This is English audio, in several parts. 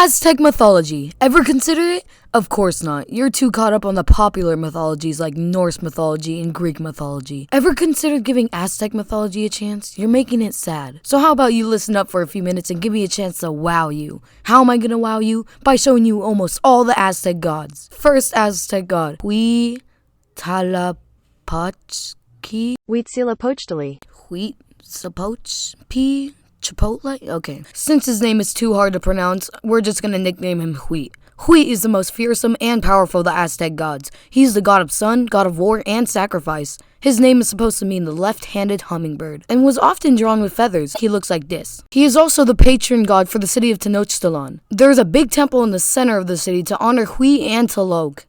Aztec mythology. Ever consider it? Of course not. You're too caught up on the popular mythologies like Norse mythology and Greek mythology. Ever considered giving Aztec mythology a chance? You're making it sad. So how about you listen up for a few minutes and give me a chance to wow you? How am I gonna wow you? By showing you almost all the Aztec gods. First Aztec god, Huitzilopochtli. Huitzilopochtli. Chipotle? Okay. Since his name is too hard to pronounce, we're just gonna nickname him Huit. Huit is the most fearsome and powerful of the Aztec gods. He's the god of sun, god of war, and sacrifice. His name is supposed to mean the left-handed hummingbird, and was often drawn with feathers. He looks like this. He is also the patron god for the city of Tenochtitlan. There's a big temple in the center of the city to honor Huit and Tulok.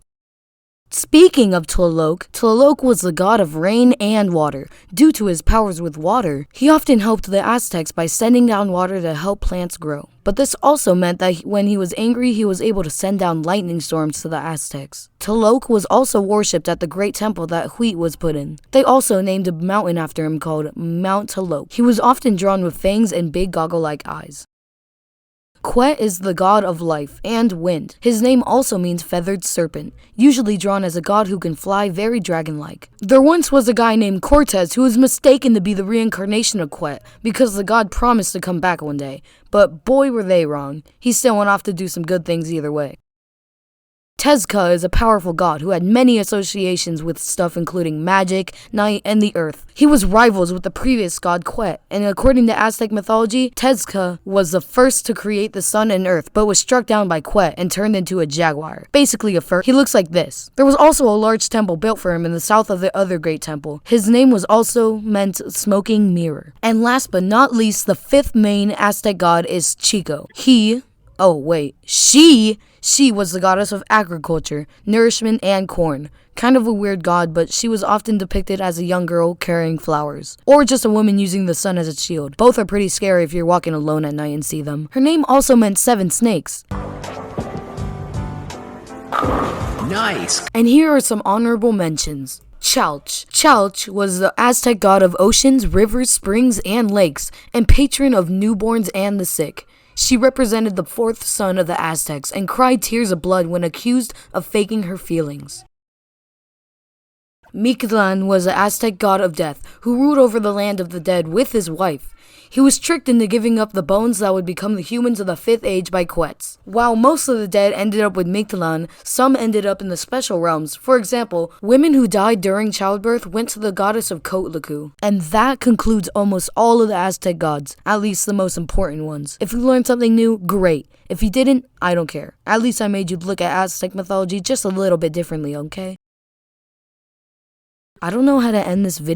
Speaking of Tulok, Tulok was the god of rain and water. Due to his powers with water, he often helped the Aztecs by sending down water to help plants grow. But this also meant that when he was angry, he was able to send down lightning storms to the Aztecs. Tulok was also worshipped at the great temple that Huit was put in. They also named a mountain after him called Mount Tulok. He was often drawn with fangs and big goggle-like eyes. Quet is the god of life and wind. His name also means feathered serpent, usually drawn as a god who can fly very dragon-like. There once was a guy named Cortez who was mistaken to be the reincarnation of Quet because the god promised to come back one day, but boy were they wrong. He still went off to do some good things either way. Tezka is a powerful god who had many associations with stuff including magic, night, and the earth. He was rivals with the previous god Quet, and according to Aztec mythology, Tezka was the first to create the sun and earth, but was struck down by Quet and turned into a jaguar. Basically a fur. He looks like this. There was also a large temple built for him in the south of the other great temple. His name was also meant smoking mirror. And last but not least, the fifth main Aztec god is Chico. She was the goddess of agriculture, nourishment, and corn. Kind of a weird god, but she was often depicted as a young girl carrying flowers. Or just a woman using the sun as a shield. Both are pretty scary if you're walking alone at night and see them. Her name also meant 7 snakes. Nice! And here are some honorable mentions. Chalch. Chalch was the Aztec god of oceans, rivers, springs, and lakes, and patron of newborns and the sick. She represented the 4th son of the Aztecs and cried tears of blood when accused of faking her feelings. Mictlan was the Aztec god of death who ruled over the land of the dead with his wife. He was tricked into giving up the bones that would become the humans of the 5th age by Quets. While most of the dead ended up with Mictlan, some ended up in the special realms. For example, women who died during childbirth went to the goddess of Cotlacu. And that concludes almost all of the Aztec gods, at least the most important ones. If you learned something new, great. If you didn't, I don't care. At least I made you look at Aztec mythology just a little bit differently, okay? I don't know how to end this video.